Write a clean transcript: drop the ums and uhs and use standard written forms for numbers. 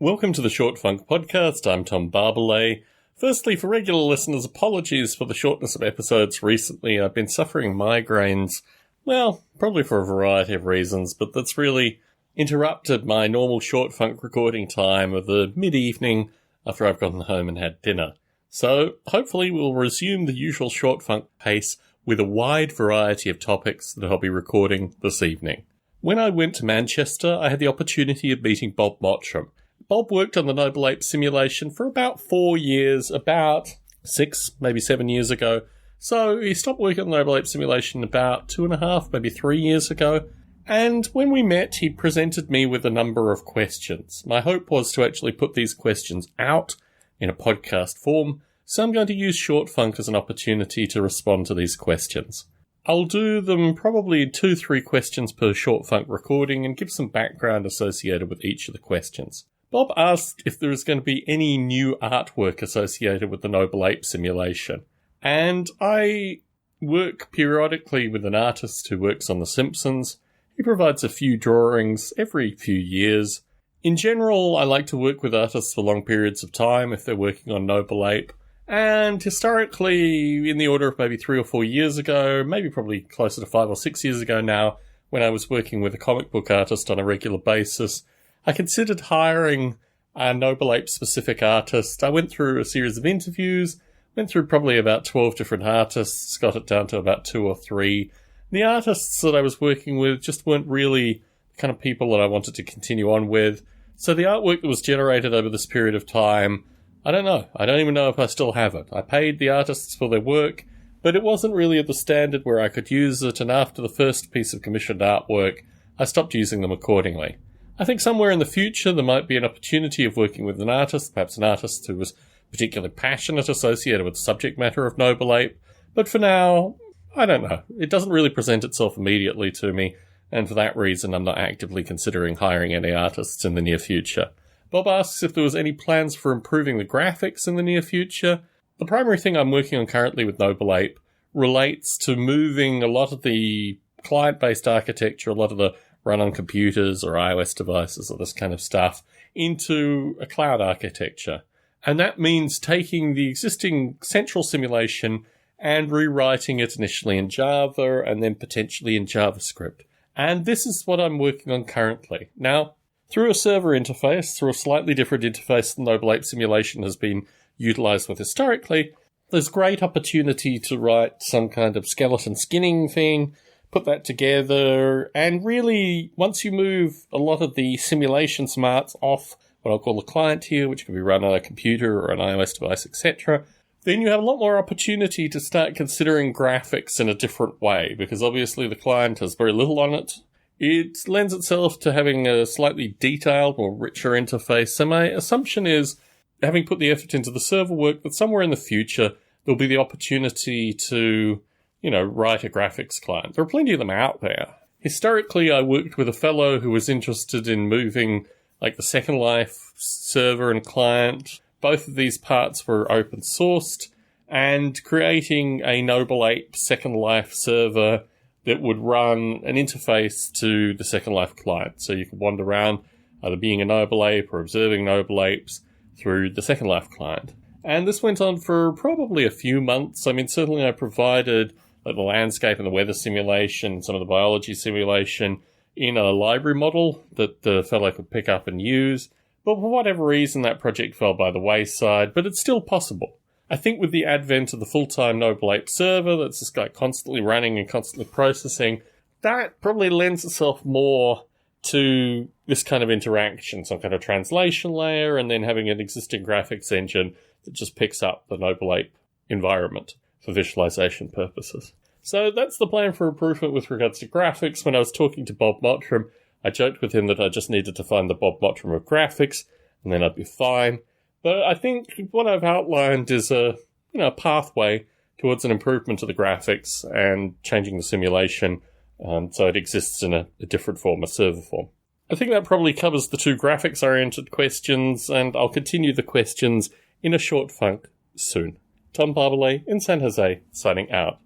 Welcome to the Short Funk Podcast. I'm Tom Barbalet. Firstly, for regular listeners, apologies for the shortness of episodes recently. I've been suffering migraines, well, probably for a variety of reasons, but that's really interrupted my normal Short Funk recording time of the mid-evening after I've gotten home and had dinner. So, hopefully we'll resume the usual Short Funk pace with a wide variety of topics that I'll be recording this evening. When I went to Manchester, I had the opportunity of meeting Bob Mottram. Bob worked on the Noble Ape simulation for about 4 years, about 6, maybe 7 years ago. So he stopped working on the Noble Ape simulation about 2.5, maybe 3 years ago. And when we met, he presented me with a number of questions. My hope was to actually put these questions out in a podcast form, so I'm going to use Short Funk as an opportunity to respond to these questions. I'll do them probably 2-3 questions per Short Funk recording and give some background associated with each of the questions. Bob asked if there is going to be any new artwork associated with the Noble Ape simulation. And I work periodically with an artist who works on The Simpsons. He provides a few drawings every few years. In general, I like to work with artists for long periods of time if they're working on Noble Ape. And historically, in the order of maybe 3 or 4 years ago, maybe probably closer to 5 or 6 years ago now, when I was working with a comic book artist on a regular basis, I considered hiring a Noble Ape specific artist. I went through a series of interviews, went through probably about 12 different artists, got it down to about 2 or 3. The artists that I was working with just weren't really the kind of people that I wanted to continue on with. So the artwork that was generated over this period of time, I don't know. I don't even know if I still have it. I paid the artists for their work, but it wasn't really at the standard where I could use it, and after the first piece of commissioned artwork, I stopped using them accordingly. I think somewhere in the future there might be an opportunity of working with an artist, perhaps an artist who was particularly passionate associated with the subject matter of Noble Ape, but for now, I don't know. It doesn't really present itself immediately to me, and for that reason I'm not actively considering hiring any artists in the near future. Bob asks if there was any plans for improving the graphics in the near future. The primary thing I'm working on currently with Noble Ape relates to moving a lot of the client-based architecture, a lot of the run on computers or iOS devices or this kind of stuff, into a cloud architecture. And that means taking the existing central simulation and rewriting it initially in Java and then potentially in JavaScript. And this is what I'm working on currently. Now, through a server interface, through a slightly different interface than Noble Ape simulation has been utilized with historically, there's great opportunity to write some kind of skeleton skinning thing, put that together, and really, once you move a lot of the simulation smarts off what I'll call the client here, which can be run on a computer or an iOS device, etc., then you have a lot more opportunity to start considering graphics in a different way, because obviously the client has very little on it. It lends itself to having a slightly detailed or richer interface, so my assumption is, having put the effort into the server work, that somewhere in the future there'll be the opportunity to, write a graphics client. There are plenty of them out there. Historically, I worked with a fellow who was interested in moving, the Second Life server and client. Both of these parts were open sourced, and creating a Noble Ape Second Life server that would run an interface to the Second Life client. So you could wander around either being a Noble Ape or observing Noble Apes through the Second Life client. And this went on for probably a few months. Certainly I provided the landscape and the weather simulation, some of the biology simulation in a library model that the fellow could pick up and use. But for whatever reason, that project fell by the wayside, but it's still possible. I think with the advent of the full-time Noble Ape server that's just constantly running and constantly processing, that probably lends itself more to this kind of interaction, some kind of translation layer, and then having an existing graphics engine that just picks up the Noble Ape environment for visualization purposes. So that's the plan for improvement with regards to graphics. When I was talking to Bob Mottram, I joked with him that I just needed to find the Bob Mottram of graphics, and then I'd be fine. But I think what I've outlined is a pathway towards an improvement to the graphics and changing the simulation so it exists in a different form, a server form. I think that probably covers the 2 graphics-oriented questions, and I'll continue the questions in a Short Funk soon. Tom Barbalet in San Jose, signing out.